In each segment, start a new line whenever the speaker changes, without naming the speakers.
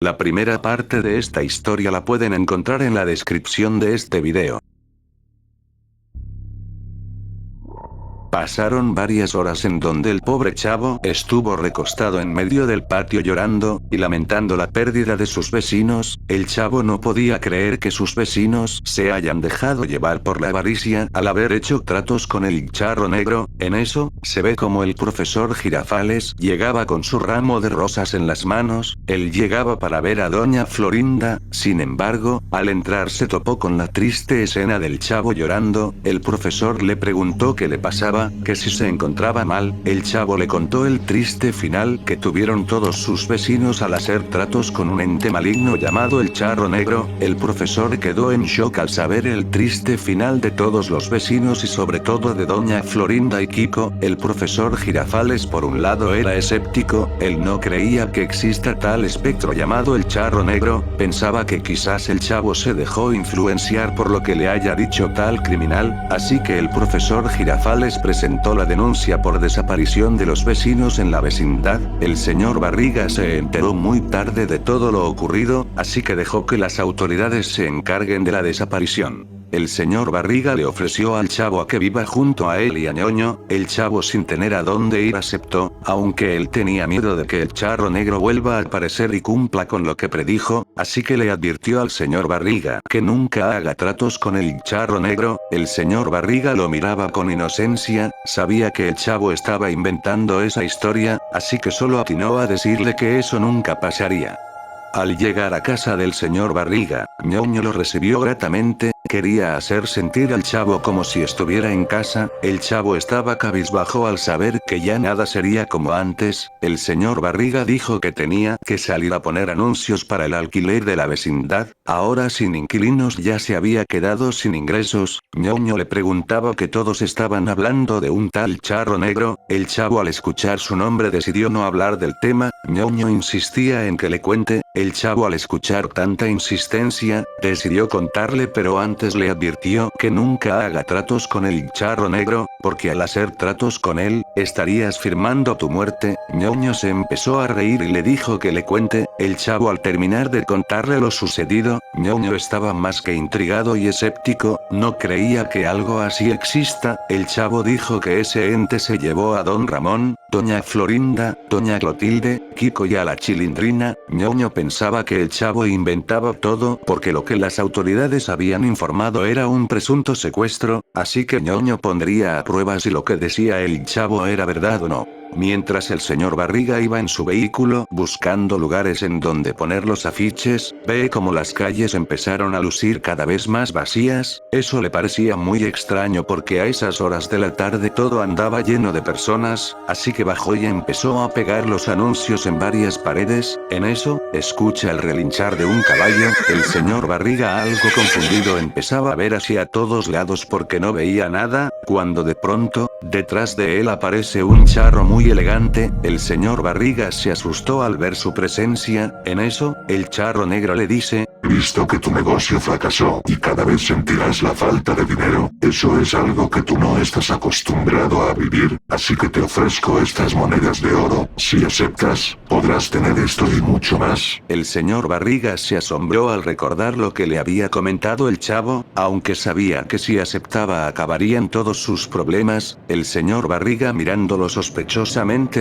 La primera parte de esta historia la pueden encontrar en la descripción de este video. Pasaron varias horas en donde el pobre chavo estuvo recostado en medio del patio llorando y lamentando la pérdida de sus vecinos. El chavo no podía creer que sus vecinos se hayan dejado llevar por la avaricia al haber hecho tratos con el charro negro. En eso, se ve como el profesor Girafales llegaba con su ramo de rosas en las manos. Él llegaba para ver a doña Florinda. Sin embargo, al entrar se topó con la triste escena del chavo llorando. El profesor le preguntó qué le pasaba, que si se encontraba mal. El chavo le contó el triste final que tuvieron todos sus vecinos al hacer tratos con un ente maligno llamado el charro negro. El profesor quedó en shock al saber el triste final de todos los vecinos y sobre todo de doña Florinda y Kiko. El profesor Girafales por un lado era escéptico, él no creía que exista tal espectro llamado el charro negro, pensaba que quizás el chavo se dejó influenciar por lo que le haya dicho tal criminal, así que el profesor Girafales presentó la denuncia por desaparición de los vecinos en la vecindad. El señor Barriga se enteró muy tarde de todo lo ocurrido, así que dejó que las autoridades se encarguen de la desaparición. El señor Barriga le ofreció al chavo a que viva junto a él y a Ñoño. El chavo, sin tener a dónde ir, aceptó, aunque él tenía miedo de que el charro negro vuelva a aparecer y cumpla con lo que predijo, así que le advirtió al señor Barriga que nunca haga tratos con el charro negro. El señor Barriga lo miraba con inocencia, sabía que el chavo estaba inventando esa historia, así que solo atinó a decirle que eso nunca pasaría. Al llegar a casa del señor Barriga, Ñoño lo recibió gratamente, quería hacer sentir al chavo como si estuviera en casa. El chavo estaba cabizbajo al saber que ya nada sería como antes. El señor Barriga dijo que tenía que salir a poner anuncios para el alquiler de la vecindad, ahora sin inquilinos ya se había quedado sin ingresos. Ñoño le preguntaba que todos estaban hablando de un tal charro negro. El chavo, al escuchar su nombre, decidió no hablar del tema. Ñoño insistía en que le cuente. El chavo, al escuchar tanta insistencia, decidió contarle, pero antes le advirtió que nunca haga tratos con el charro negro, porque al hacer tratos con él, estarías firmando tu muerte. Ñoño se empezó a reír y le dijo que le cuente. El chavo, al terminar de contarle lo sucedido, Ñoño estaba más que intrigado y escéptico, no creía que algo así exista. El chavo dijo que ese ente se llevó a don Ramón, doña Florinda, doña Clotilde, Kiko y a la Chilindrina. Ñoño pensaba que el chavo inventaba todo porque lo que las autoridades habían informado era un presunto secuestro, así que Ñoño pondría a prueba si lo que decía el chavo era verdad o no. Mientras el señor Barriga iba en su vehículo buscando lugares en donde poner los afiches, ve como las calles empezaron a lucir cada vez más vacías. Eso le parecía muy extraño porque a esas horas de la tarde todo andaba lleno de personas, así que bajó y empezó a pegar los anuncios en varias paredes. En eso, escucha el relinchar de un caballo. El señor Barriga, algo confundido, empezaba a ver hacia todos lados porque no veía nada, cuando de pronto, detrás de él aparece un charro muy elegante. El señor Barriga se asustó al ver su presencia. En eso, el charro negro le dice:
Visto que tu negocio fracasó y cada vez sentirás la falta de dinero, eso es algo que tú no estás acostumbrado a vivir, así que te ofrezco estas monedas de oro. Si aceptas, podrás tener esto y mucho más.
El señor Barriga se asombró al recordar lo que le había comentado el chavo, aunque sabía que si aceptaba acabarían todos sus problemas. El señor Barriga, mirándolo sospechosamente,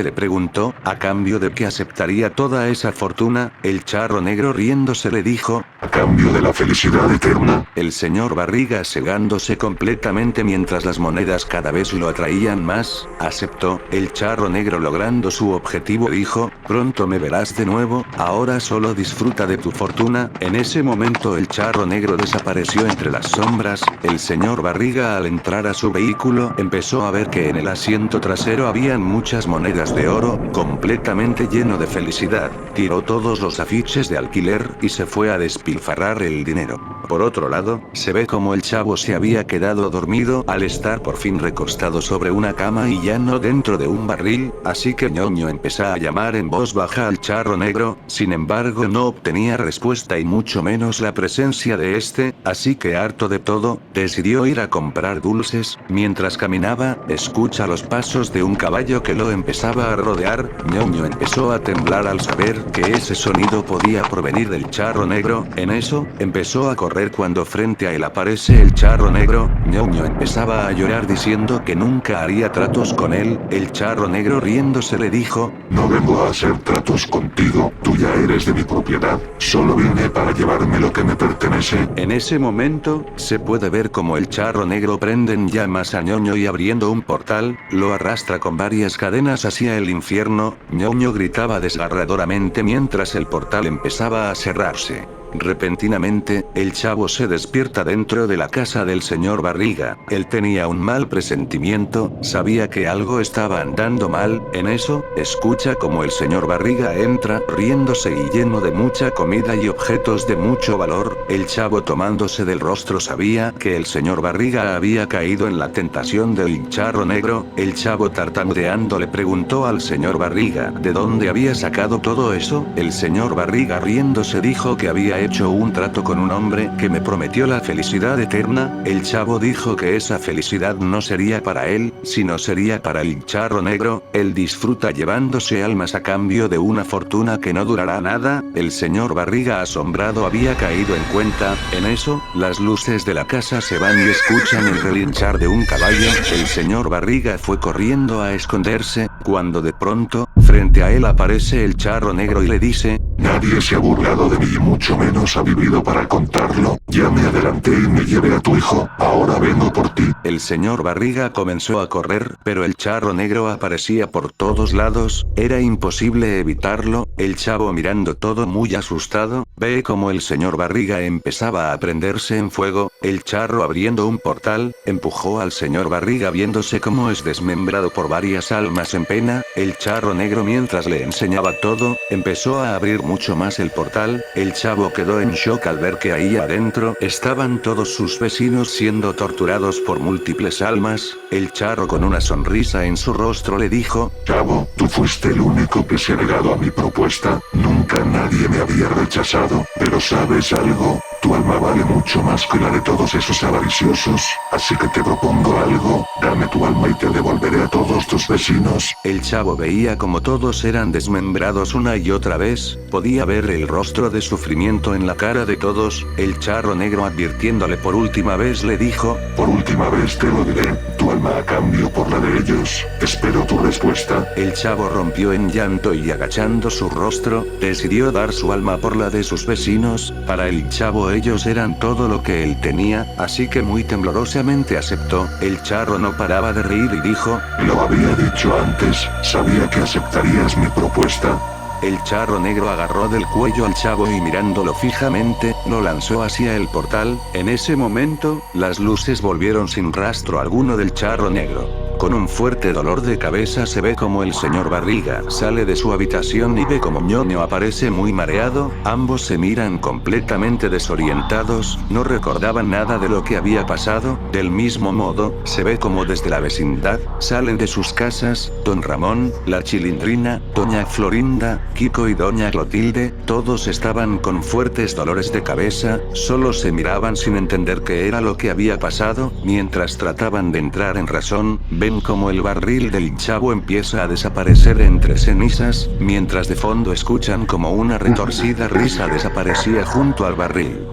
le preguntó, ¿a cambio de qué aceptaría toda esa fortuna? El charro negro, riéndose, le dijo:
¿A cambio de la felicidad eterna?
El señor Barriga, cegándose completamente mientras las monedas cada vez lo atraían más, aceptó. El charro negro, logrando su objetivo, dijo: pronto me verás de nuevo, ahora solo disfruta de tu fortuna. En ese momento el charro negro desapareció entre las sombras. El señor Barriga, al entrar a su vehículo, empezó a ver que en el asiento trasero habían muchas monedas de oro, completamente lleno de felicidad. Tiró todos los afiches de alquiler y se fue a despilfarrar el dinero. Por otro lado, se ve como el chavo se había quedado dormido al estar por fin recostado sobre una cama y ya no dentro de un barril, así que Ñoño empezó a llamar en voz baja al charro negro. Sin embargo, no obtenía respuesta y mucho menos la presencia de este, así que harto de todo, decidió ir a comprar dulces. Mientras caminaba, escucha los pasos de un caballo que lo lo empezaba a rodear. Ñoño empezó a temblar al saber que ese sonido podía provenir del charro negro. En eso, empezó a correr cuando frente a él aparece el charro negro. Ñoño empezaba a llorar diciendo que nunca haría tratos con él. El charro negro riéndose le dijo:
No vengo a hacer tratos contigo, tú ya eres de mi propiedad, solo vine para llevarme lo que me pertenece.
En ese momento, se puede ver como el charro negro prende en llamas a Ñoño y abriendo un portal, lo arrastra con varias cadenas hacia el infierno. Ñoño gritaba desgarradoramente mientras el portal empezaba a cerrarse. Repentinamente, el chavo se despierta dentro de la casa del señor Barriga. Él tenía un mal presentimiento, sabía que algo estaba andando mal. En eso, escucha como el señor Barriga entra, riéndose y lleno de mucha comida y objetos de mucho valor. El chavo tomándose del rostro sabía que el señor Barriga había caído en la tentación del charro negro. El chavo tartamudeando le preguntó al señor Barriga de dónde había sacado todo eso. El señor Barriga riéndose dijo que había hecho un trato con un hombre que me prometió la felicidad eterna. El chavo dijo que esa felicidad no sería para él, sino sería para el charro negro. Él disfruta llevándose almas a cambio de una fortuna que no durará nada. El señor Barriga asombrado había caído en cuenta. En eso, las luces de la casa se van y escuchan el relinchar de un caballo. El señor Barriga fue corriendo a esconderse, cuando de pronto, frente a él aparece el charro negro y le dice:
Nadie se ha burlado de mí y mucho menos ha vivido para contarlo. Ya me adelanté y me llevé a tu hijo, ahora vengo por ti.
El señor Barriga comenzó a correr, pero el charro negro aparecía por todos lados, era imposible evitarlo. El chavo mirando todo muy asustado, ve como el señor Barriga empezaba a prenderse en fuego. El charro abriendo un portal, empujó al señor Barriga viéndose como es desmembrado por varias almas en pena. El charro negro mientras le enseñaba todo, empezó a abrir mucho más el portal. El chavo quedó en shock al ver que ahí adentro estaban todos sus vecinos siendo torturados por múltiples almas. El charro con una sonrisa en su rostro le dijo:
Chavo, tú fuiste el único que se ha negado a mi propuesta, nunca nadie me había rechazado, pero ¿sabes algo? Tu alma vale mucho más que la de todos esos avariciosos, así que te propongo algo, dame tu alma y te devolveré a todos tus vecinos.
El chavo veía como todos eran desmembrados una y otra vez, podía ver el rostro de sufrimiento en la cara de todos. El charro negro advirtiéndole por última vez le dijo:
Por última vez te lo diré, tu alma a cambio por la de ellos, espero tu respuesta.
El chavo rompió en llanto y agachando su rostro, decidió dar su alma por la de sus vecinos. Para el chavo ellos eran todo lo que él tenía, así que muy temblorosamente aceptó. El charro no paraba de reír y dijo:
Lo había dicho antes, sabía que aceptarías mi propuesta.
El charro negro agarró del cuello al chavo y mirándolo fijamente, lo lanzó hacia el portal. En ese momento, las luces volvieron sin rastro alguno del charro negro. Con un fuerte dolor de cabeza se ve como el señor Barriga sale de su habitación y ve como Ñoño aparece muy mareado. Ambos se miran completamente desorientados, no recordaban nada de lo que había pasado. Del mismo modo, se ve como desde la vecindad salen de sus casas don Ramón, la Chilindrina, doña Florinda, Kiko y doña Clotilde. Todos estaban con fuertes dolores de cabeza, solo se miraban sin entender qué era lo que había pasado. Mientras trataban de entrar en razón, ven como el barril del chavo empieza a desaparecer entre cenizas, mientras de fondo escuchan como una retorcida risa desaparecía junto al barril.